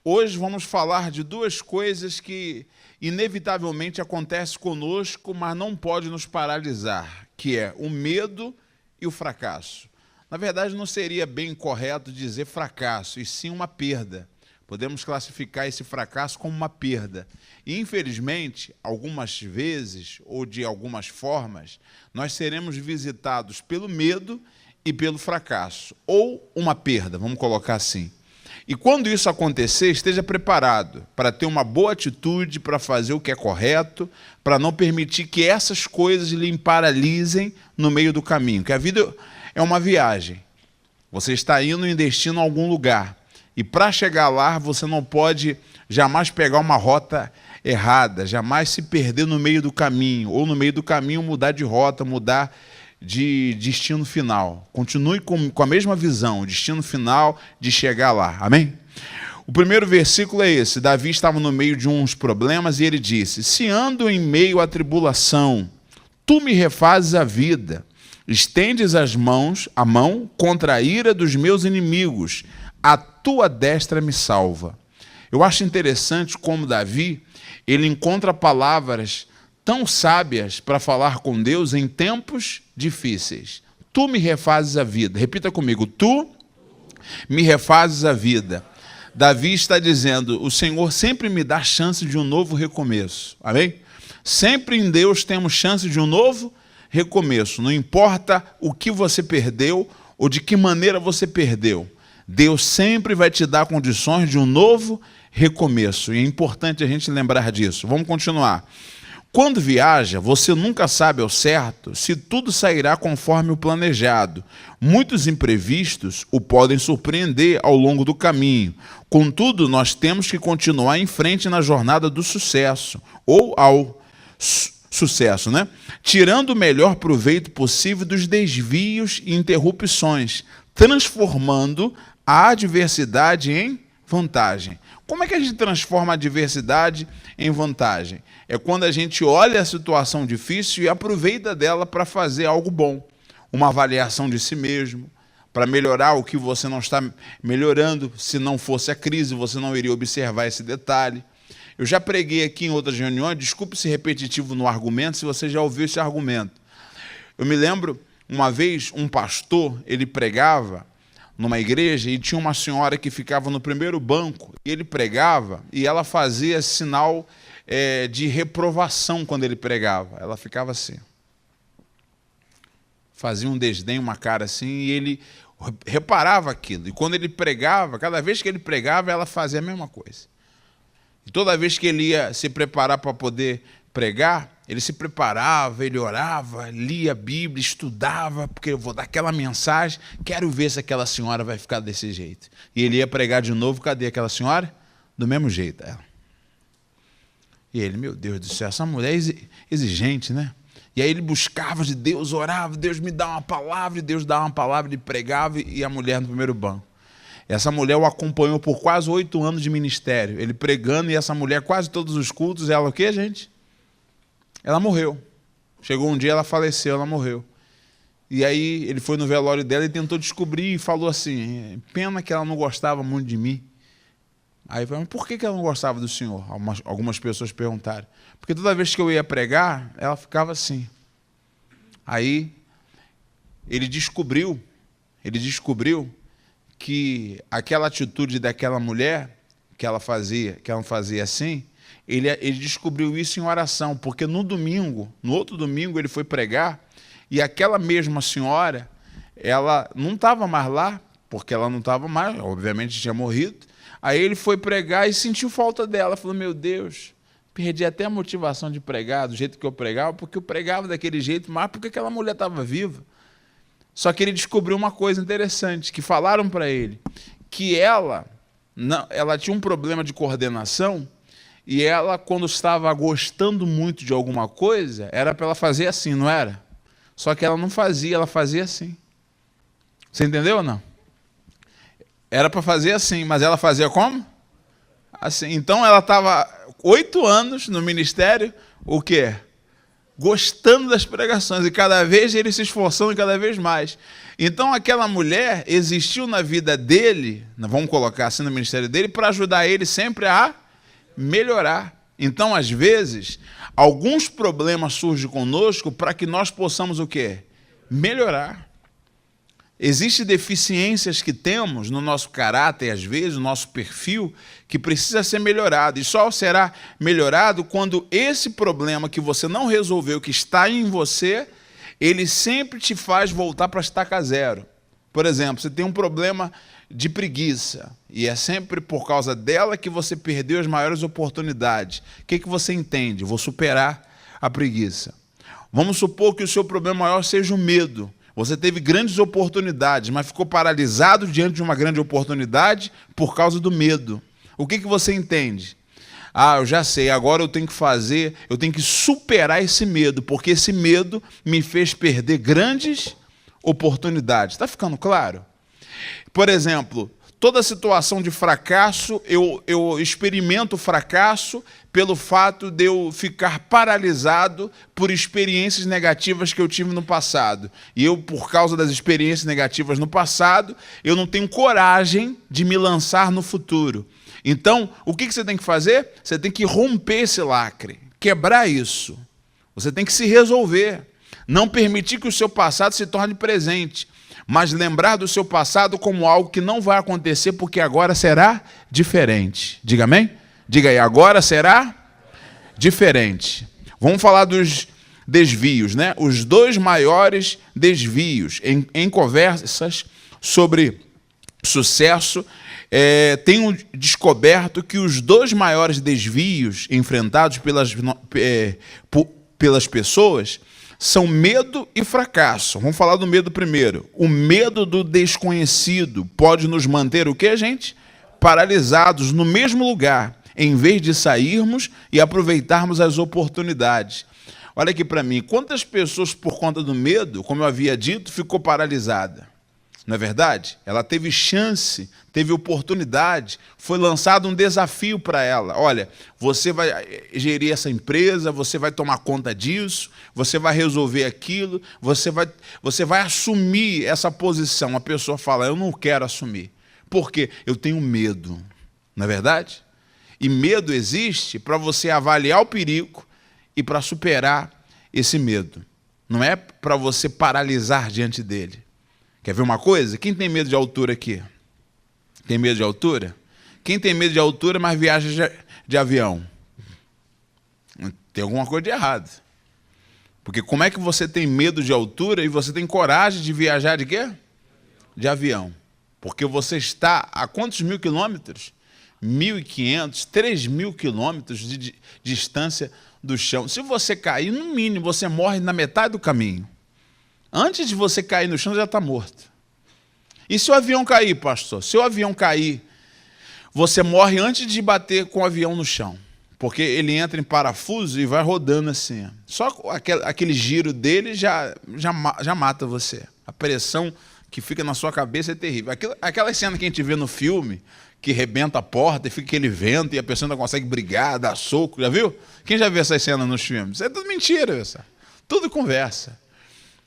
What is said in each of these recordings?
Hoje vamos falar de duas coisas que inevitavelmente acontecem conosco, mas não pode nos paralisar, que é o medo e o fracasso. Na verdade, não seria bem correto dizer fracasso, e sim uma perda. Podemos classificar esse fracasso como uma perda. E, infelizmente, algumas vezes, ou de algumas formas, nós seremos visitados pelo medo e pelo fracasso, ou uma perda, vamos colocar assim. E quando isso acontecer, esteja preparado para ter uma boa atitude, para fazer o que é correto, para não permitir que essas coisas lhe paralisem no meio do caminho. Porque a vida é uma viagem. Você está indo em destino a algum lugar. E para chegar lá, você não pode jamais pegar uma rota errada, jamais se perder no meio do caminho, ou no meio do caminho mudar de rota, mudar de destino final. Continue com a mesma visão, o destino final de chegar lá. Amém? O primeiro versículo é esse. Davi estava no meio de uns problemas e ele disse: se ando em meio à tribulação, tu me refazes a vida, estendes a mão contra a ira dos meus inimigos, a tua destra me salva. Eu acho interessante como Davi, ele encontra palavras tão sábias para falar com Deus em tempos difíceis. Tu me refazes a vida. Repita comigo. Tu me refazes a vida. Davi está dizendo, o Senhor sempre me dá chance de um novo recomeço. Amém? Sempre em Deus temos chance de um novo recomeço. Não importa o que você perdeu ou de que maneira você perdeu. Deus sempre vai te dar condições de um novo recomeço. E é importante a gente lembrar disso. Vamos continuar. Quando viaja, você nunca sabe ao certo se tudo sairá conforme o planejado. Muitos imprevistos o podem surpreender ao longo do caminho. Contudo, nós temos que continuar em frente na jornada do sucesso, ou ao sucesso, né? Tirando o melhor proveito possível dos desvios e interrupções, transformando a adversidade em vantagem. Como é que a gente transforma a adversidade em vantagem? É quando a gente olha a situação difícil e aproveita dela para fazer algo bom. Uma avaliação de si mesmo, para melhorar o que você não está melhorando. Se não fosse a crise, você não iria observar esse detalhe. Eu já preguei aqui em outras reuniões, desculpe ser repetitivo no argumento, se você já ouviu esse argumento. Eu me lembro, uma vez, um pastor, ele pregava numa igreja e tinha uma senhora que ficava no primeiro banco, e ele pregava e ela fazia sinal de reprovação quando ele pregava. Ela ficava assim, fazia um desdém, uma cara assim, e ele reparava aquilo. E quando ele pregava, cada vez que ele pregava, ela fazia a mesma coisa. E toda vez que ele ia se preparar para poder pregar, ele se preparava, ele orava, lia a Bíblia, estudava, porque eu vou dar aquela mensagem, quero ver se aquela senhora vai ficar desse jeito. E ele ia pregar de novo, cadê aquela senhora? Do mesmo jeito, ela. E ele, meu Deus do céu, essa mulher é exigente, né? E aí ele buscava de Deus, orava, Deus me dá uma palavra, e Deus dá uma palavra, ele pregava, e a mulher no primeiro banco. Essa mulher o acompanhou por quase 8 anos de ministério, ele pregando, e essa mulher, quase todos os cultos, ela o quê, gente? Ela morreu. Chegou um dia, ela faleceu, ela morreu. E aí ele foi no velório dela e tentou descobrir e falou assim, pena que ela não gostava muito de mim. Aí falou, mas por que ela não gostava do Senhor? Algumas pessoas perguntaram. Porque toda vez que eu ia pregar, ela ficava assim. Aí ele descobriu que aquela atitude daquela mulher, que ela fazia assim, ele descobriu isso em oração, porque no outro domingo ele foi pregar, e aquela mesma senhora, ela não estava mais lá, porque ela não estava mais, obviamente tinha morrido. Aí ele foi pregar e sentiu falta dela, falou, meu Deus, perdi até a motivação de pregar, do jeito que eu pregava, porque eu pregava daquele jeito, mas porque aquela mulher estava viva. Só que ele descobriu uma coisa interessante, que falaram para ele, que ela tinha um problema de coordenação, e ela, quando estava gostando muito de alguma coisa, era para ela fazer assim, não era? Só que ela não fazia, ela fazia assim. Você entendeu ou não? Era para fazer assim, mas ela fazia como? Assim. Então ela estava 8 anos no ministério, o quê? gostando das pregações, e cada vez ele se esforçando cada vez mais. Então aquela mulher existiu na vida dele, vamos colocar assim no ministério dele, para ajudar ele sempre a melhorar. Então, às vezes, alguns problemas surgem conosco para que nós possamos o quê? Melhorar. Existem deficiências que temos no nosso caráter, às vezes, no nosso perfil, que precisa ser melhorado. E só será melhorado quando esse problema que você não resolveu, que está em você, ele sempre te faz voltar para a estaca zero. Por exemplo, você tem um problema de preguiça, e é sempre por causa dela que você perdeu as maiores oportunidades. O que você entende? Vou superar a preguiça. Vamos supor que o seu problema maior seja o medo. Você teve grandes oportunidades, mas ficou paralisado diante de uma grande oportunidade por causa do medo. O que você entende? Ah, eu já sei, agora eu tenho que superar esse medo, porque esse medo me fez perder grandes oportunidades. Está ficando claro? Por exemplo, toda situação de fracasso, eu experimento o fracasso pelo fato de eu ficar paralisado por experiências negativas que eu tive no passado. E eu, por causa das experiências negativas no passado, eu não tenho coragem de me lançar no futuro. Então, o que você tem que fazer? Você tem que romper esse lacre, quebrar isso. Você tem que se resolver. Não permitir que o seu passado se torne presente, mas lembrar do seu passado como algo que não vai acontecer, porque agora será diferente. Diga amém? Diga aí, agora será diferente. Vamos falar dos desvios, né? Os dois maiores desvios em conversas sobre sucesso. Tenho descoberto que os dois maiores desvios enfrentados pelas pessoas são medo e fracasso. Vamos falar do medo primeiro. O medo do desconhecido pode nos manter o quê, gente? Paralisados no mesmo lugar, em vez de sairmos e aproveitarmos as oportunidades. Olha aqui para mim, quantas pessoas por conta do medo, como eu havia dito, ficou paralisada? Não é verdade? Ela teve chance, teve oportunidade, foi lançado um desafio para ela. Olha, você vai gerir essa empresa, você vai tomar conta disso, você vai resolver aquilo, você vai assumir essa posição. A pessoa fala, eu não quero assumir. Por quê? Eu tenho medo. Não é verdade? E medo existe para você avaliar o perigo e para superar esse medo. Não é para você paralisar diante dele. Quer ver uma coisa? Quem tem medo de altura aqui? Tem medo de altura? Quem tem medo de altura, mas viaja de avião? Tem alguma coisa de errado. Porque como é que você tem medo de altura e você tem coragem de viajar de quê? De avião. Porque você está a quantos mil quilômetros? 1.500, 3.000 quilômetros de distância do chão. Se você cair, no mínimo, você morre na metade do caminho. Antes de você cair no chão, já está morto. E se o avião cair, pastor? Se o avião cair, você morre antes de bater com o avião no chão. Porque ele entra em parafuso e vai rodando assim. Só aquele giro dele já mata você. A pressão que fica na sua cabeça é terrível. Aquela cena que a gente vê no filme, que rebenta a porta e fica aquele vento e a pessoa não consegue brigar, dar soco. Já viu? Quem já viu essas cenas nos filmes? Isso é tudo mentira, pessoal. Tudo conversa.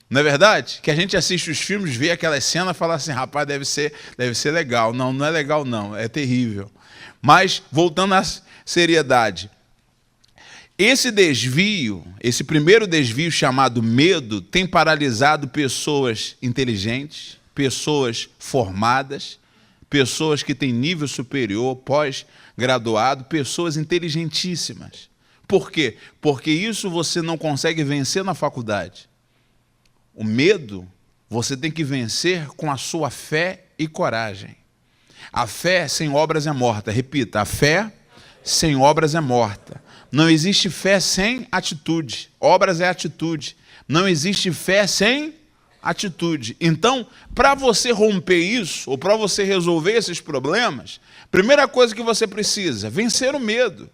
Não é verdade? Que a gente assiste os filmes, vê aquela cena e fala assim, rapaz, deve ser legal. Não, não é legal não, é terrível. Mas, voltando à seriedade, esse desvio, esse primeiro desvio chamado medo, tem paralisado pessoas inteligentes, pessoas formadas, pessoas que têm nível superior, pós-graduado, pessoas inteligentíssimas. Por quê? Porque isso você não consegue vencer na faculdade. O medo, você tem que vencer com a sua fé e coragem. A fé sem obras é morta. Repita, a fé sem obras é morta. Não existe fé sem atitude. Obras é atitude. Não existe fé sem atitude. Então, para você romper isso, ou para você resolver esses problemas, primeira coisa que você precisa, vencer o medo.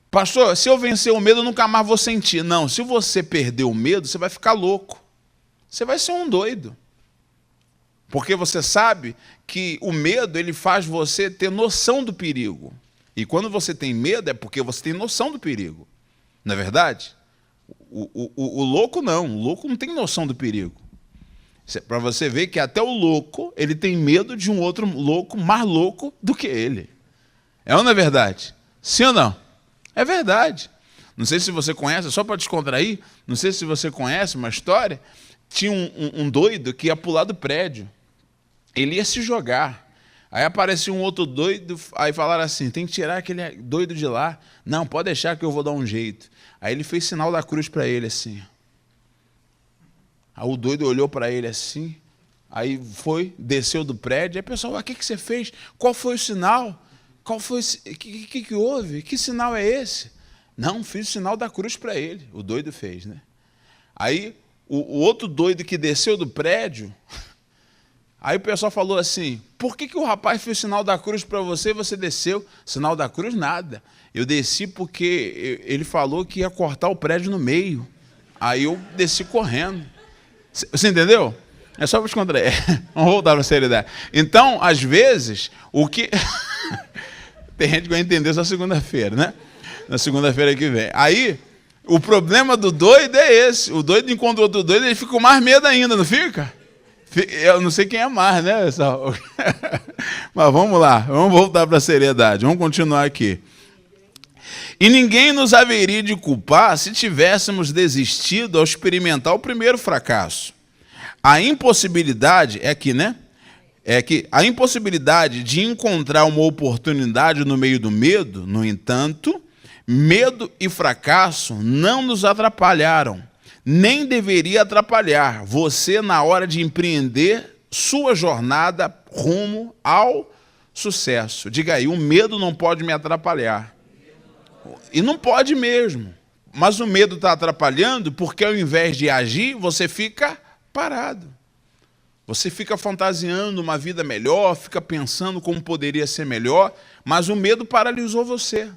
Pastor, se eu vencer o medo, eu nunca mais vou sentir. Não, se você perder o medo, você vai ficar louco. Você vai ser um doido. Porque você sabe que o medo ele faz você ter noção do perigo. E quando você tem medo é porque você tem noção do perigo. Não é verdade? O louco não. O louco não tem noção do perigo. Para você ver que até o louco, ele tem medo de um outro louco mais louco do que ele. É ou não é verdade? Sim ou não? É verdade. Não sei se você conhece, só para descontrair, não sei se você conhece uma história, tinha um doido que ia pular do prédio. Ele ia se jogar. Aí apareceu um outro doido, aí falaram assim, tem que tirar aquele doido de lá. Não, pode deixar que eu vou dar um jeito. Aí ele fez sinal da cruz para ele assim. Aí o doido olhou para ele assim, aí foi, desceu do prédio. Aí o pessoal, o que você fez? Qual foi o sinal? Qual foi? O que houve? Que sinal é esse? Não, fiz o sinal da cruz para ele. O doido fez, né? Aí o outro doido que desceu do prédio, aí o pessoal falou assim, por que o rapaz fez o sinal da cruz para você e você desceu? Sinal da cruz, nada. Eu desci porque ele falou que ia cortar o prédio no meio. Aí eu desci correndo. Você entendeu? É só para descontrair. Vamos voltar para a seriedade. Então, às vezes, o que... Tem gente que vai entender só segunda-feira, né? Na segunda-feira que vem. Aí, o problema do doido é esse. O doido encontra outro doido, ele fica com mais medo ainda, não fica? Eu não sei quem é mais, né, pessoal? Mas vamos lá, vamos voltar para a seriedade. Vamos continuar aqui. E ninguém nos haveria de culpar se tivéssemos desistido ao experimentar o primeiro fracasso. A impossibilidade, é aqui, né? É que a impossibilidade de encontrar uma oportunidade no meio do medo, no entanto, medo e fracasso não nos atrapalharam, nem deveria atrapalhar você na hora de empreender sua jornada rumo ao sucesso. Diga aí, o medo não pode me atrapalhar. E não pode mesmo. Mas o medo está atrapalhando porque ao invés de agir, você fica parado. Você fica fantasiando uma vida melhor, fica pensando como poderia ser melhor, mas o medo paralisou você.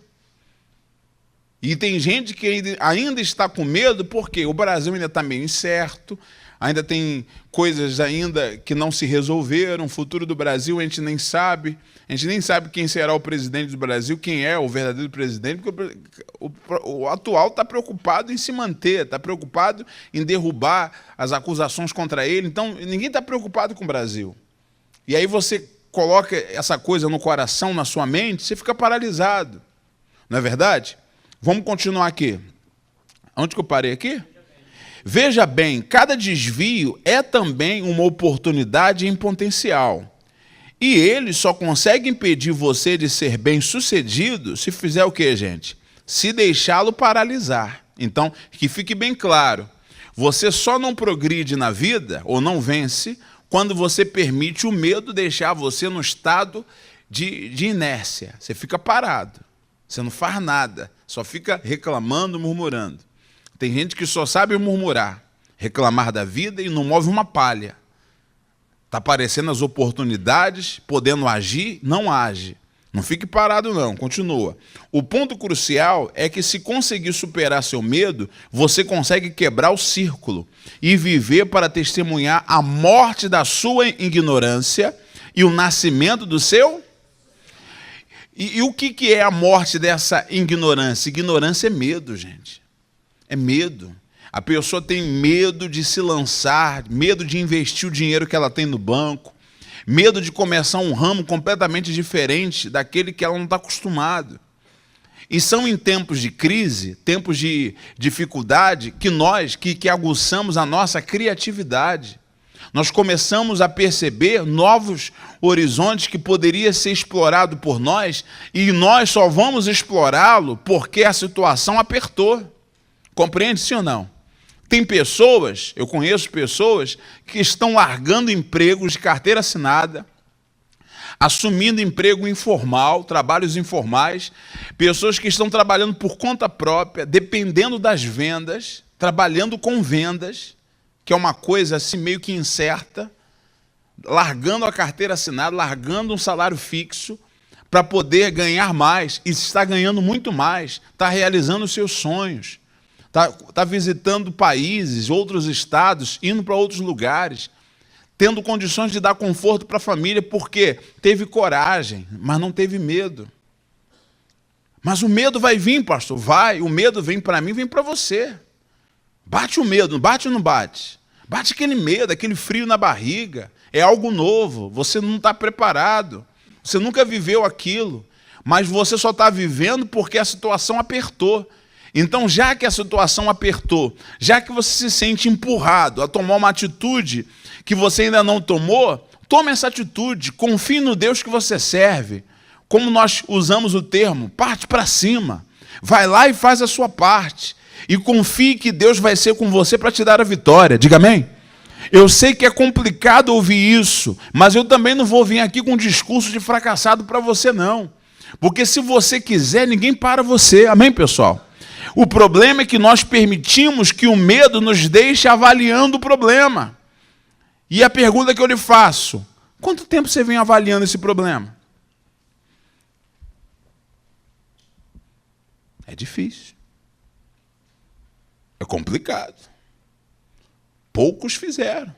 E tem gente que ainda está com medo porque o Brasil ainda está meio incerto, ainda tem coisas ainda que não se resolveram, o futuro do Brasil a gente nem sabe quem será o presidente do Brasil, quem é o verdadeiro presidente, porque o atual está preocupado em se manter, está preocupado em derrubar as acusações contra ele, então ninguém está preocupado com o Brasil. E aí você coloca essa coisa no coração, na sua mente, você fica paralisado, não é verdade? Vamos continuar aqui. Onde que eu parei aqui? Veja bem, cada desvio é também uma oportunidade em potencial. E ele só consegue impedir você de ser bem-sucedido se fizer o quê, gente? Se deixá-lo paralisar. Então, que fique bem claro, você só não progride na vida, ou não vence, quando você permite o medo deixar você no estado de inércia. Você fica parado, você não faz nada, só fica reclamando, murmurando. Tem gente que só sabe murmurar, reclamar da vida e não move uma palha. Está aparecendo as oportunidades, podendo agir, não age. Não fique parado não, continua. O ponto crucial é que se conseguir superar seu medo, você consegue quebrar o círculo e viver para testemunhar a morte da sua ignorância e o nascimento do seu... E o que é a morte dessa ignorância? Ignorância é medo, gente. É medo. A pessoa tem medo de se lançar, medo de investir o dinheiro que ela tem no banco, medo de começar um ramo completamente diferente daquele que ela não está acostumado. E são em tempos de crise, tempos de dificuldade, que nós que aguçamos a nossa criatividade. Nós começamos a perceber novos horizontes que poderia ser explorado por nós e nós só vamos explorá-lo porque a situação apertou. Compreende, sim ou não? Tem pessoas, eu conheço pessoas que estão largando empregos de carteira assinada, assumindo emprego informal, trabalhos informais, pessoas que estão trabalhando por conta própria, dependendo das vendas, trabalhando com vendas, que é uma coisa assim meio que incerta, largando a carteira assinada, largando um salário fixo para poder ganhar mais, e está ganhando muito mais, está realizando os seus sonhos, está visitando países, outros estados, indo para outros lugares, tendo condições de dar conforto para a família, porque teve coragem, mas não teve medo. Mas o medo vai vir, pastor, vai, o medo vem para mim, vem para você. Bate o medo, bate ou não bate? Bate aquele medo, aquele frio na barriga. É algo novo, você não está preparado. Você nunca viveu aquilo, mas você só está vivendo porque a situação apertou. Então, já que a situação apertou, já que você se sente empurrado a tomar uma atitude que você ainda não tomou, tome essa atitude, confie no Deus que você serve. Como nós usamos o termo, parte para cima. Vai lá e faz a sua parte. E confie que Deus vai ser com você para te dar a vitória. Diga amém? Eu sei que é complicado ouvir isso, mas eu também não vou vir aqui com um discurso de fracassado para você, não. Porque se você quiser, ninguém para você. Amém, pessoal? O problema é que nós permitimos que o medo nos deixe avaliando o problema. E a pergunta que eu lhe faço, quanto tempo você vem avaliando esse problema? É difícil. É complicado. Poucos fizeram.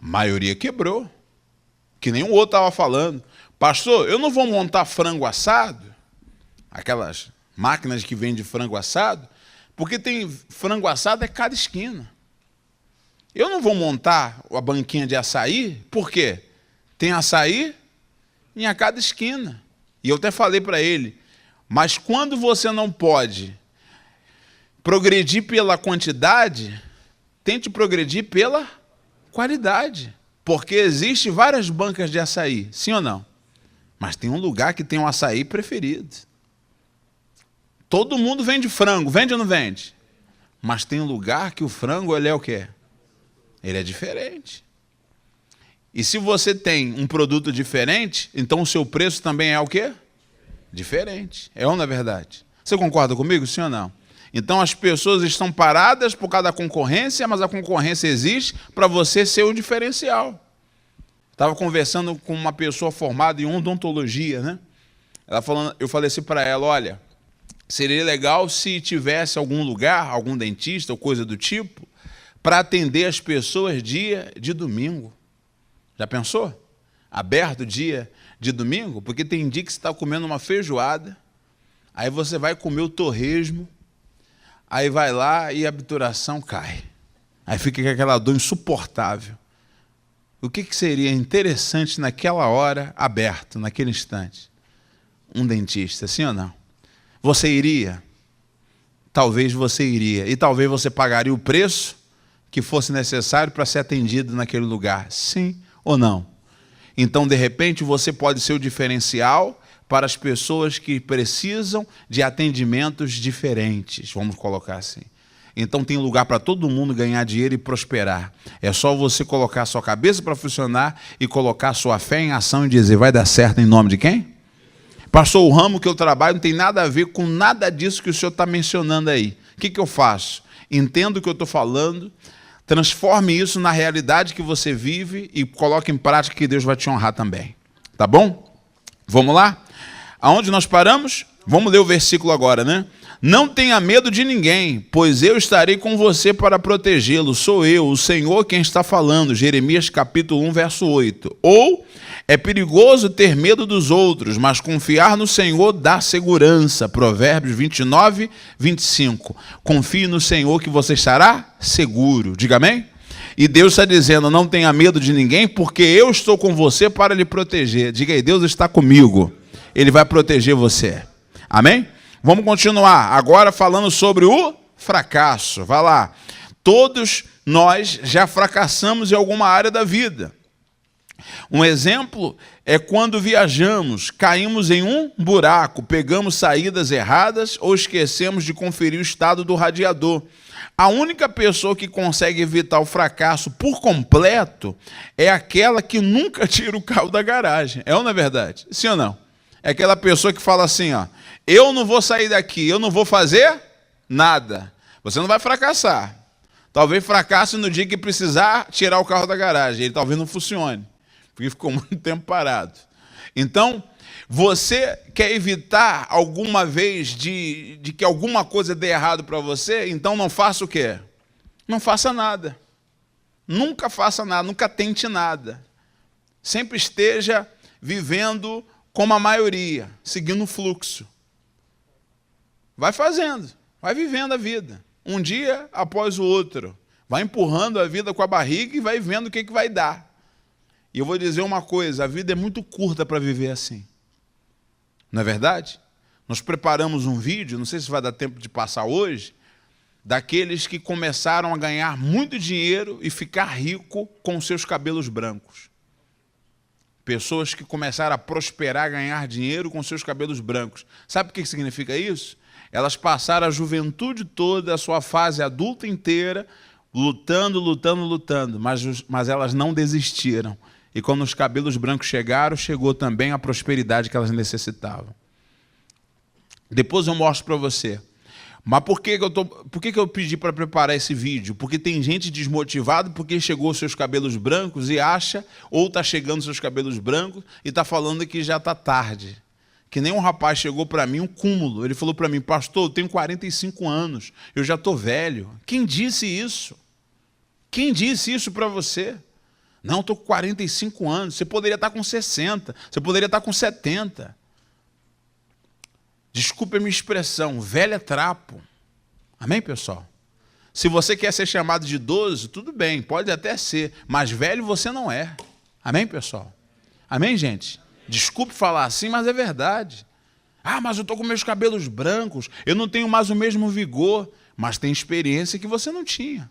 A maioria quebrou. Que nem o outro estava falando. Pastor, eu não vou montar frango assado, aquelas máquinas que vendem frango assado, porque tem frango assado a cada esquina. Eu não vou montar a banquinha de açaí, por quê? Tem açaí em a cada esquina. E eu até falei para ele, mas quando você não pode progredir pela quantidade, tente progredir pela qualidade. Porque existe várias bancas de açaí, sim ou não? Mas tem um lugar que tem um açaí preferido. Todo mundo vende frango, vende ou não vende? Mas tem um lugar que o frango, ele é o quê? Ele é diferente. E se você tem um produto diferente, então o seu preço também é o quê? Diferente. É ou não é verdade? Você concorda comigo, sim ou não? Então as pessoas estão paradas por causa da concorrência, mas a concorrência existe para você ser o diferencial. Estava conversando com uma pessoa formada em odontologia, né? Eu falei assim para ela, olha, seria legal se tivesse algum lugar, algum dentista ou coisa do tipo, para atender as pessoas dia de domingo. Já pensou? Aberto dia de domingo? Porque tem dia que você está comendo uma feijoada, aí você vai comer o torresmo, aí vai lá e a obturação cai. Aí fica com aquela dor insuportável. O que seria interessante naquela hora, aberto, naquele instante? Um dentista, sim ou não? Você iria? Talvez você iria. E talvez você pagaria o preço que fosse necessário para ser atendido naquele lugar. Sim ou não? Então, de repente, você pode ser o diferencial para as pessoas que precisam de atendimentos diferentes, vamos colocar assim. Então tem lugar para todo mundo ganhar dinheiro e prosperar. É só você colocar a sua cabeça para funcionar e colocar a sua fé em ação e dizer, vai dar certo em nome de quem? Pastor, o ramo que eu trabalho não tem nada a ver com nada disso que o senhor está mencionando aí. O que eu faço? Entendo o que eu estou falando, transforme isso na realidade que você vive e coloque em prática que Deus vai te honrar também. Tá bom? Vamos lá? Aonde nós paramos? Vamos ler o versículo agora, né? Não tenha medo de ninguém, pois eu estarei com você para protegê-lo. Sou eu, o Senhor, quem está falando. Jeremias capítulo 1, verso 8. Ou, é perigoso ter medo dos outros, mas confiar no Senhor dá segurança. Provérbios 29, 25. Confie no Senhor que você estará seguro. Diga amém? E Deus está dizendo, não tenha medo de ninguém, porque eu estou com você para lhe proteger. Diga aí, Deus está comigo. Ele vai proteger você. Amém? Vamos continuar agora falando sobre o fracasso. Vai lá. Todos nós já fracassamos em alguma área da vida. Um exemplo é quando viajamos, caímos em um buraco, pegamos saídas erradas ou esquecemos de conferir o estado do radiador. A única pessoa que consegue evitar o fracasso por completo é aquela que nunca tira o carro da garagem. É ou não é verdade? Sim ou não? É aquela pessoa que fala assim, ó, eu não vou sair daqui, eu não vou fazer nada. Você não vai fracassar. Talvez fracasse no dia que precisar tirar o carro da garagem. Ele talvez não funcione, porque ficou muito tempo parado. Então, você quer evitar alguma vez de que alguma coisa dê errado para você? Então não faça o quê? Não faça nada. Nunca faça nada, nunca tente nada. Sempre esteja vivendo como a maioria, seguindo o fluxo. Vai fazendo, vai vivendo a vida. um dia após o outro. Vai empurrando a vida com a barriga e vai vendo o que vai dar. E eu vou dizer uma coisa, a vida é muito curta para viver assim. Não é verdade? Nós preparamos um vídeo, não sei se vai dar tempo de passar hoje, daqueles que começaram a ganhar muito dinheiro e ficar rico com seus cabelos brancos. Pessoas que começaram a prosperar, ganhar dinheiro com seus cabelos brancos. Sabe o que significa isso? Elas passaram a juventude toda, a sua fase adulta inteira, lutando, mas elas não desistiram. E quando os cabelos brancos chegaram, chegou também a prosperidade que elas necessitavam. Depois eu mostro para você. Mas por que eu pedi para preparar esse vídeo? Porque tem gente desmotivada porque chegou os seus cabelos brancos e acha, ou está chegando os seus cabelos brancos e está falando que já está tarde. Que nem um rapaz chegou para mim, um cúmulo. Ele falou para mim, pastor, eu tenho 45 anos, eu já estou velho. Quem disse isso? Quem disse isso para você? Não, estou com 45 anos, você poderia estar com 60, você poderia estar com 70. Desculpe a minha expressão, velho é trapo. Amém, pessoal? Se você quer ser chamado de idoso, tudo bem, pode até ser, mas velho você não é. Amém, pessoal? Amém, gente? Desculpe falar assim, mas é verdade. Ah, mas eu estou com meus cabelos brancos, eu não tenho mais o mesmo vigor, mas tem experiência que você não tinha.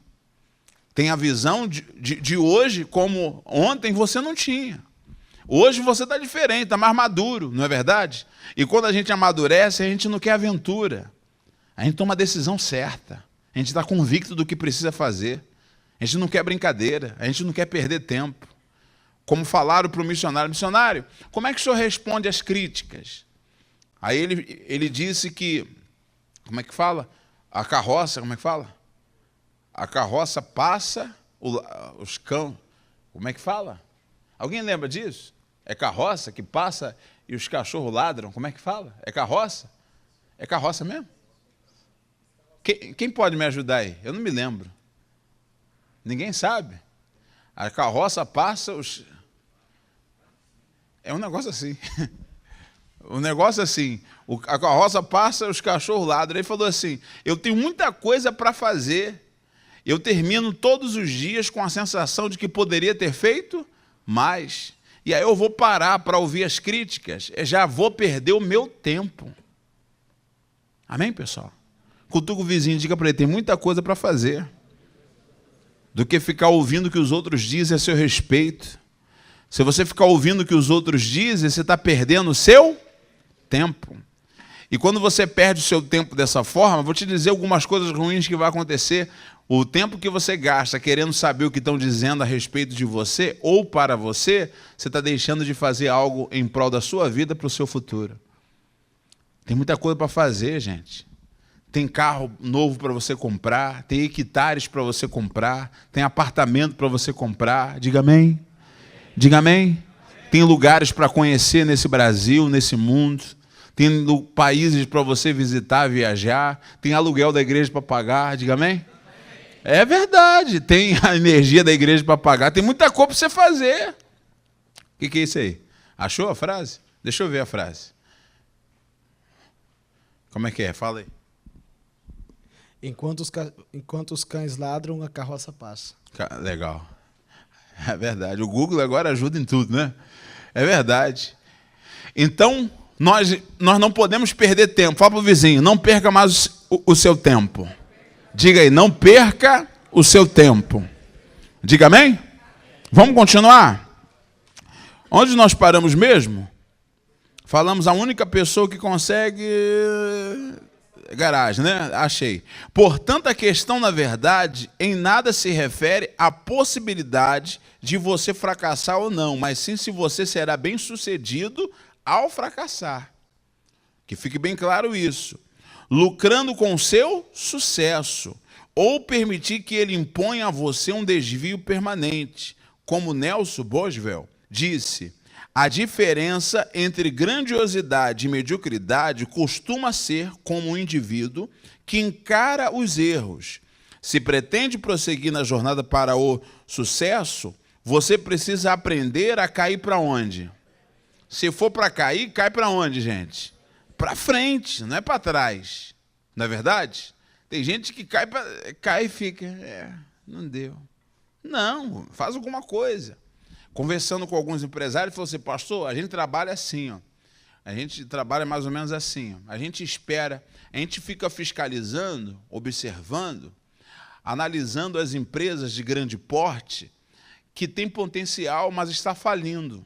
Tem a visão de hoje como ontem você não tinha. Hoje você está diferente, está mais maduro, não é verdade? E quando a gente amadurece, a gente não quer aventura. A gente toma a decisão certa. A gente está convicto do que precisa fazer. A gente não quer brincadeira, a gente não quer perder tempo. Como falaram para o missionário, missionário, como é que o senhor responde às críticas? Aí ele disse que, como é que fala? A carroça, como é que fala? A carroça passa, os cães, como é que fala? Alguém lembra disso? É carroça que passa e os cachorros ladram, como é que fala? É carroça? É carroça mesmo? Quem pode me ajudar aí? Eu não me lembro. Ninguém sabe. A carroça passa, é um negócio assim. Um negócio assim. A carroça passa, os cachorros ladram. Ele falou assim, eu tenho muita coisa para fazer. Eu termino todos os dias com a sensação de que poderia ter feito mais. E aí eu vou parar para ouvir as críticas. Eu já vou perder o meu tempo. Amém, pessoal? Cutuca o vizinho, diga para ele, tem muita coisa para fazer. Do que ficar ouvindo o que os outros dizem a seu respeito. Se você ficar ouvindo o que os outros dizem, você está perdendo o seu tempo. E quando você perde o seu tempo dessa forma, vou te dizer algumas coisas ruins que vai acontecer. O tempo que você gasta querendo saber o que estão dizendo a respeito de você ou para você, você está deixando de fazer algo em prol da sua vida para o seu futuro. Tem muita coisa para fazer, gente. Tem carro novo para você comprar, tem hectares para você comprar, tem apartamento para você comprar. Diga amém. Diga amém. Tem lugares para conhecer nesse Brasil, nesse mundo. Tem países para você visitar, viajar. Tem aluguel da igreja para pagar. Diga amém. É verdade, tem a energia da igreja para pagar, tem muita coisa para você fazer. O que é isso aí? Achou a frase? Deixa eu ver a frase. Como é que é? Fala aí. Enquanto os cães ladram, a carroça passa. Legal. É verdade. O Google agora ajuda em tudo, né? É verdade. Então, nós não podemos perder tempo. Fala para o vizinho, não perca mais o seu tempo. Diga aí, não perca o seu tempo. Diga amém? Vamos continuar? Onde nós paramos mesmo? Falamos a única pessoa que consegue... Garagem, né? Achei. Portanto, a questão, na verdade, em nada se refere à possibilidade de você fracassar ou não, mas sim se você será bem-sucedido ao fracassar. Que fique bem claro isso. Lucrando com o seu sucesso, ou permitir que ele imponha a você um desvio permanente. Como Nelson Boswell disse, a diferença entre grandiosidade e mediocridade costuma ser como um indivíduo que encara os erros. Se pretende prosseguir na jornada para o sucesso, você precisa aprender a cair para onde? Se for para cair, cai para onde, gente? Para frente, não é para trás. Não é verdade? Tem gente que cai e fica, não deu. Não, faz alguma coisa. Conversando com alguns empresários, falou assim, pastor, a gente trabalha assim, ó. A gente trabalha mais ou menos assim, ó. A gente espera, a gente fica fiscalizando, observando, analisando as empresas de grande porte que têm potencial, mas está falindo.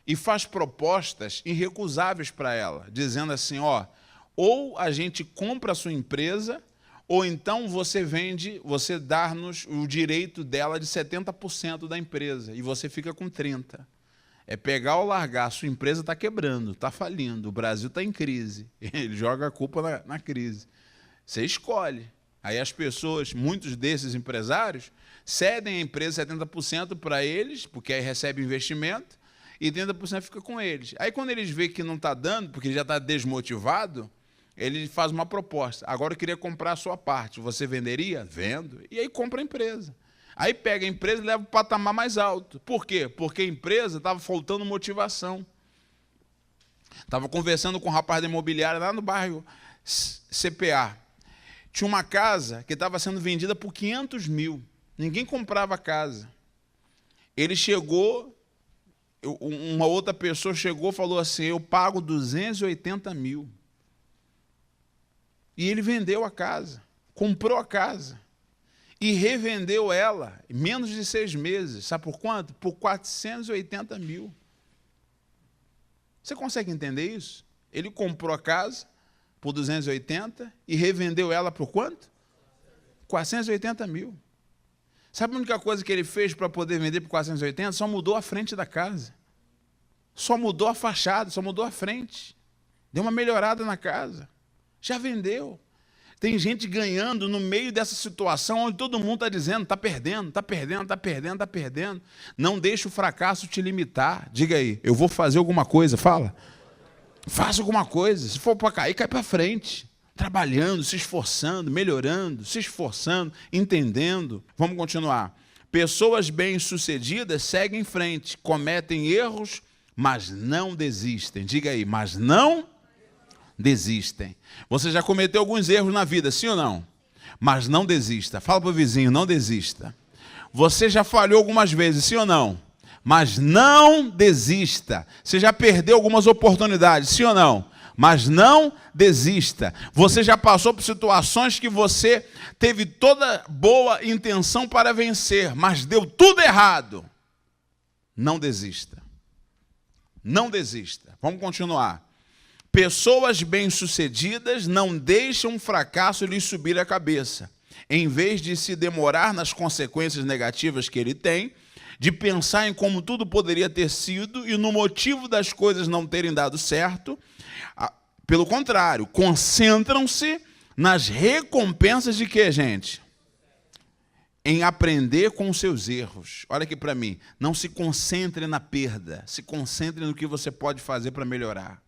E faz propostas irrecusáveis para ela, dizendo assim, ó, ou a gente compra a sua empresa, ou então você dá-nos o direito dela de 70% da empresa, e você fica com 30%. É pegar ou largar, a sua empresa está quebrando, está falindo, o Brasil está em crise. Ele joga a culpa na crise. Você escolhe. Aí as pessoas, muitos desses empresários, cedem a empresa 70% para eles, porque aí recebe investimento, e 30% fica com eles. Aí quando eles veem que não está dando, porque ele já está desmotivado, ele faz uma proposta. Agora eu queria comprar a sua parte. Você venderia? Vendo. E aí compra a empresa. Aí pega a empresa e leva para o patamar mais alto. Por quê? Porque a empresa estava faltando motivação. Estava conversando com um rapaz da imobiliária lá no bairro CPA. Tinha uma casa que estava sendo vendida por 500 mil. Ninguém comprava a casa. Ele chegou, uma outra pessoa chegou e falou assim, eu pago 280 mil. E ele vendeu a casa, comprou a casa e revendeu ela em menos de 6 meses. Sabe por quanto? Por 480 mil. Você consegue entender isso? Ele comprou a casa por 280 e revendeu ela por quanto? 480 mil. Sabe a única coisa que ele fez para poder vender por 480? Só mudou a frente da casa. Só mudou a fachada, só mudou a frente. Deu uma melhorada na casa. Já vendeu. Tem gente ganhando no meio dessa situação onde todo mundo está dizendo, está perdendo, está perdendo, está perdendo, está perdendo. Não deixe o fracasso te limitar. Diga aí, eu vou fazer alguma coisa, fala. Faça alguma coisa. Se for para cair, cai para frente. Trabalhando, se esforçando, melhorando, se esforçando, entendendo. Vamos continuar. Pessoas bem-sucedidas seguem em frente, cometem erros, mas não desistem. Diga aí, mas não desistem. Você já cometeu alguns erros na vida, sim ou não? Mas não desista. Fala para o vizinho, não desista. Você já falhou algumas vezes, sim ou não? Mas não desista. Você já perdeu algumas oportunidades, sim ou não? Mas não desista. Você já passou por situações que você teve toda boa intenção para vencer, mas deu tudo errado. Não desista. Não desista. Vamos continuar. Pessoas bem-sucedidas não deixam um fracasso lhes subir a cabeça. Em vez de se demorar nas consequências negativas que ele tem, de pensar em como tudo poderia ter sido e no motivo das coisas não terem dado certo, pelo contrário, concentram-se nas recompensas de quê, gente? Em aprender com os seus erros. Olha aqui para mim, não se concentre na perda, se concentre no que você pode fazer para melhorar.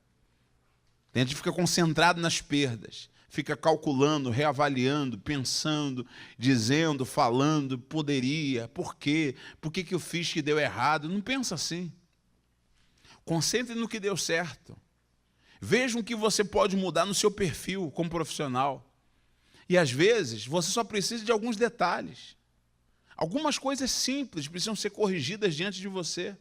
A gente fica concentrado nas perdas, fica calculando, reavaliando, pensando, dizendo, falando, poderia, por quê? Por que eu fiz que deu errado? Não pensa assim. Concentre no que deu certo. Veja o que você pode mudar no seu perfil como profissional. E às vezes você só precisa de alguns detalhes. Algumas coisas simples precisam ser corrigidas diante de você.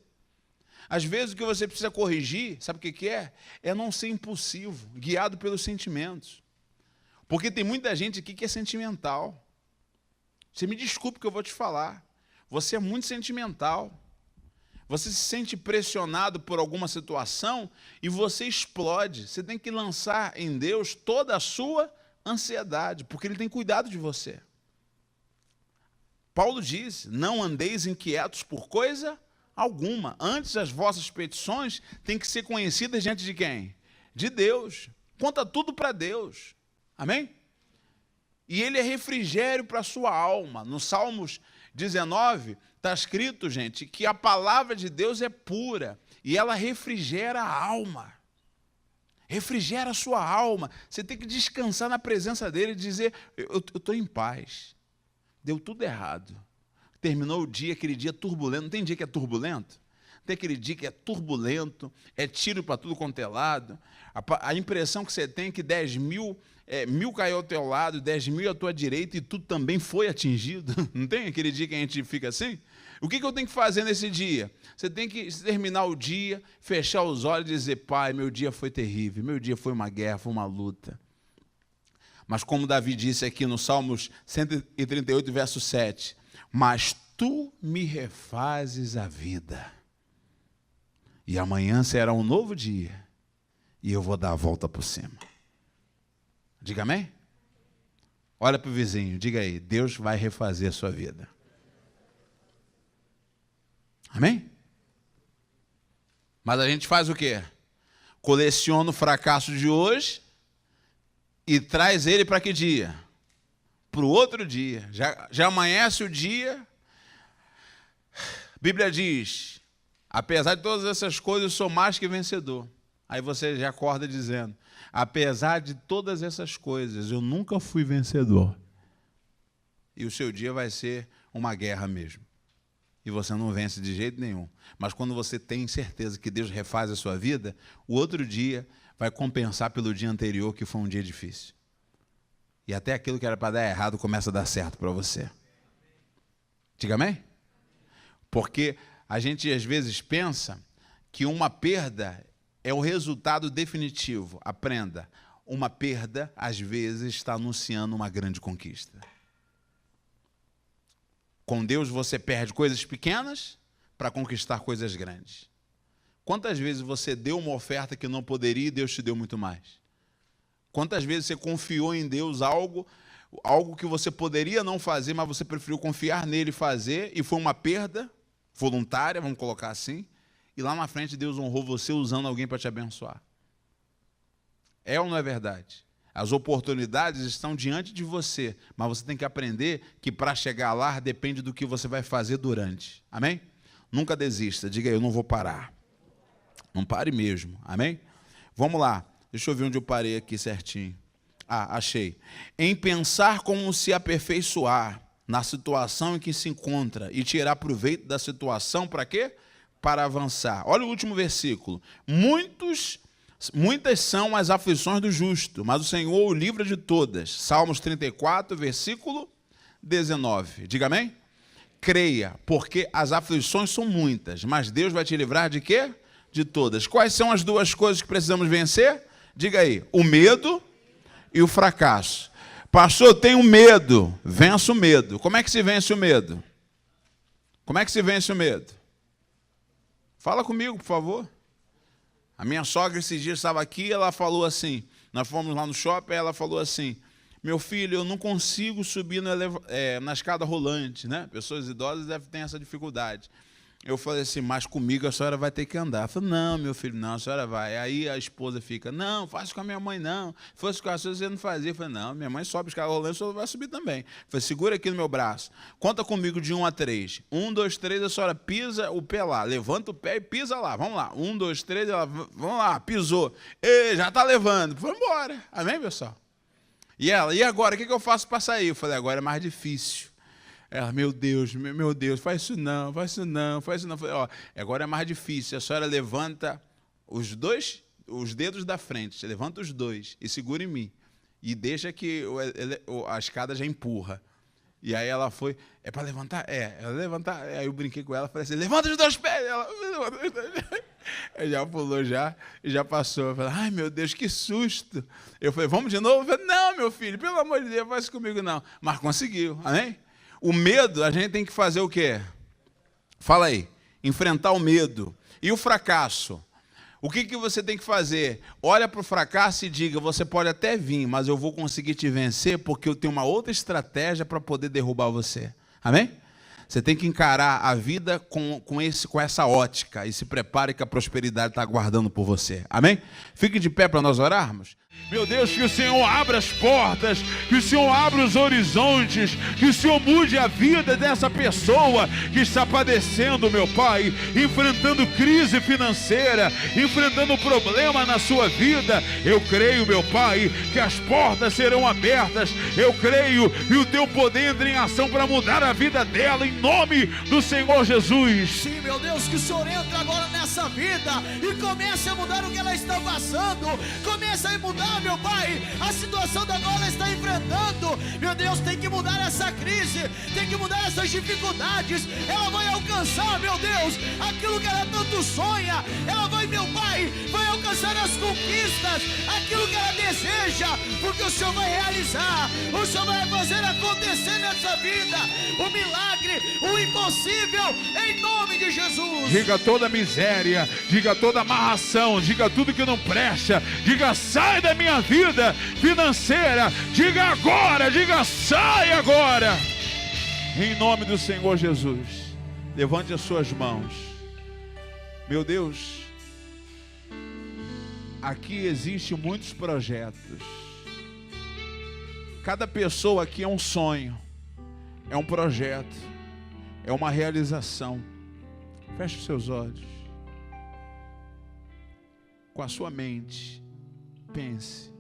Às vezes o que você precisa corrigir, sabe o que é? É não ser impulsivo, guiado pelos sentimentos. Porque tem muita gente aqui que é sentimental. Você me desculpe o que eu vou te falar. Você é muito sentimental. Você se sente pressionado por alguma situação e você explode. Você tem que lançar em Deus toda a sua ansiedade, porque Ele tem cuidado de você. Paulo diz, não andeis inquietos por coisa alguma. Antes, as vossas petições têm que ser conhecidas diante de quem? De Deus. Conta tudo para Deus. Amém? E Ele é refrigério para a sua alma. No Salmos 19, está escrito, gente, que a palavra de Deus é pura e ela refrigera a alma. Refrigera a sua alma. Você tem que descansar na presença dEle e dizer, eu estou em paz. Deu tudo errado. Terminou o dia, aquele dia turbulento. Não tem dia que é turbulento? Tem aquele dia que é turbulento, é tiro para tudo quanto é lado. A impressão que você tem é que 10 mil 1000 caiu ao teu lado, 10.000 à tua direita e tu também foi atingido. Não tem aquele dia que a gente fica assim? O que eu tenho que fazer nesse dia? Você tem que terminar o dia, fechar os olhos e dizer, Pai, meu dia foi terrível, meu dia foi uma guerra, foi uma luta. Mas como Davi disse aqui no Salmos 138, verso 7, mas tu me refazes a vida, e amanhã será um novo dia, e eu vou dar a volta por cima. Diga amém? Olha para o vizinho, diga aí, Deus vai refazer a sua vida. Amém? Mas a gente faz o quê? Coleciona o fracasso de hoje e traz ele para que dia? Para o outro dia. Já amanhece o dia. A Bíblia diz, apesar de todas essas coisas, eu sou mais que vencedor. Aí você já acorda dizendo, apesar de todas essas coisas, eu nunca fui vencedor. E o seu dia vai ser uma guerra mesmo. E você não vence de jeito nenhum. Mas quando você tem certeza que Deus refaz a sua vida, o outro dia vai compensar pelo dia anterior, que foi um dia difícil. E até aquilo que era para dar errado começa a dar certo para você. Diga amém? Porque a gente às vezes pensa que uma perda é o resultado definitivo. Aprenda, uma perda às vezes está anunciando uma grande conquista. Com Deus você perde coisas pequenas para conquistar coisas grandes. Quantas vezes você deu uma oferta que não poderia e Deus te deu muito mais? Quantas vezes você confiou em Deus algo que você poderia não fazer, mas você preferiu confiar nele e fazer, e foi uma perda voluntária, vamos colocar assim, e lá na frente Deus honrou você usando alguém para te abençoar. É ou não é verdade? As oportunidades estão diante de você, mas você tem que aprender que para chegar lá depende do que você vai fazer durante. Amém? Nunca desista. Diga aí, eu não vou parar. Não pare mesmo. Amém? Vamos lá. Deixa eu ver onde eu parei aqui certinho. Achei. Em pensar como se aperfeiçoar na situação em que se encontra e tirar proveito da situação para quê? Para avançar. Olha o último versículo. Muitas são as aflições do justo, mas o Senhor o livra de todas. Salmos 34, versículo 19. Diga amém? Creia, porque as aflições são muitas, mas Deus vai te livrar de quê? De todas. Quais são as duas coisas que precisamos vencer? Diga aí, o medo e o fracasso. Pastor, eu tenho medo. Vença o medo. Como é que se vence o medo? Como é que se vence o medo? Fala comigo, por favor. A minha sogra esses dias estava aqui, ela falou assim, nós fomos lá no shopping, ela falou assim, meu filho, eu não consigo subir na escada rolante, né? Pessoas idosas devem ter essa dificuldade. Eu falei assim, mas comigo a senhora vai ter que andar. Eu falei, não, meu filho, não, a senhora vai. Aí a esposa fica, não, faça com a minha mãe, não. Fosse com a sua, você não fazia. Eu falei, não, minha mãe sobe escada rolante, a senhora vai subir também. Eu falei, segura aqui no meu braço. Conta comigo de 1 a 3. 1, 2, 3, a senhora pisa o pé lá. Levanta o pé e pisa lá. Vamos lá. 1, 2, 3, ela, vamos lá, pisou. E já está levando. Vamos embora. Amém, pessoal? E ela, e agora, o que eu faço para sair? Eu falei, agora é mais difícil. Ela, meu Deus, faz isso não. Eu falei, ó, agora é mais difícil. A senhora levanta os dedos da frente, levanta os dois e segura em mim. E deixa que a escada já empurra. E aí ela foi, é para levantar? Ela levantar. Aí eu brinquei com ela, falei assim, levanta os dois pés. Ela levanta os dois pés. Aí já pulou e já passou. Eu falei, ai meu Deus, que susto. Eu falei, vamos de novo? Eu falei, não, meu filho, pelo amor de Deus, faz isso comigo não. Mas conseguiu, amém? O medo, a gente tem que fazer o quê? Fala aí. Enfrentar o medo. E o fracasso? O que você tem que fazer? Olha para o fracasso e diga, você pode até vir, mas eu vou conseguir te vencer porque eu tenho uma outra estratégia para poder derrubar você. Amém? Você tem que encarar a vida com essa ótica e se prepare que a prosperidade está aguardando por você. Amém? Fique de pé para nós orarmos. Meu Deus, que o Senhor abra as portas, que o Senhor abra os horizontes, que o Senhor mude a vida dessa pessoa que está padecendo, meu Pai, enfrentando crise financeira, enfrentando problema na sua vida. Eu creio, meu Pai, que as portas serão abertas. Eu creio que o Teu poder entra em ação para mudar a vida dela, em nome do Senhor Jesus. Sim, meu Deus, que o Senhor entre agora nessa vida e comece a mudar o que ela está passando, comece a mudar mudar, meu Pai, a situação da qual ela está enfrentando. Meu Deus, tem que mudar essa crise, tem que mudar essas dificuldades. Ela vai alcançar, meu Deus, aquilo que ela tanto sonha. Ela vai, meu Pai, vai alcançar as conquistas, aquilo que ela deseja, porque o Senhor vai realizar, o Senhor vai fazer acontecer nessa vida o milagre, o impossível, em nome de Jesus. Diga toda miséria, diga toda amarração, diga tudo que não presta, diga sai da minha vida financeira, diga agora, diga sai agora, em nome do Senhor Jesus. Levante as suas mãos. Meu Deus, aqui existem muitos projetos. Cada pessoa aqui é um sonho, é um projeto, é uma realização. Feche os seus olhos. Com a sua mente, pense.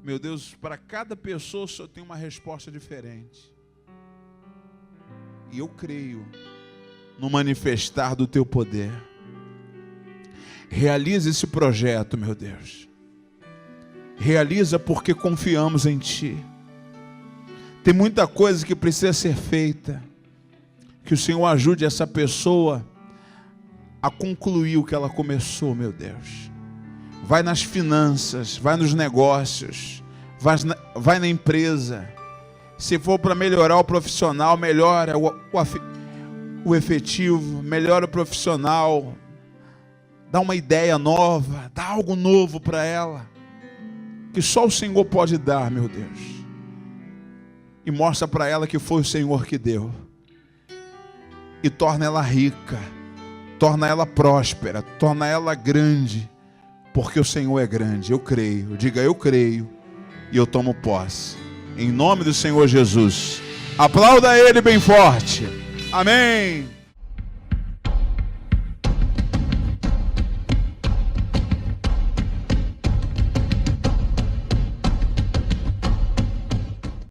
Meu Deus, para cada pessoa só tem uma resposta diferente. E eu creio no manifestar do teu poder. Realiza esse projeto, meu Deus. Realiza porque confiamos em Ti. Tem muita coisa que precisa ser feita. Que o Senhor ajude essa pessoa a concluir o que ela começou, meu Deus. Vai nas finanças, vai nos negócios, vai na empresa. Se for para melhorar o profissional, melhora o efetivo, melhora o profissional. Dá uma ideia nova, dá algo novo para ela, que só o Senhor pode dar, meu Deus. E mostra para ela que foi o Senhor que deu. E torna ela rica, torna ela próspera, torna ela grande, porque o Senhor é grande. Eu creio, diga eu creio, e eu tomo posse, em nome do Senhor Jesus. Aplauda Ele bem forte, amém.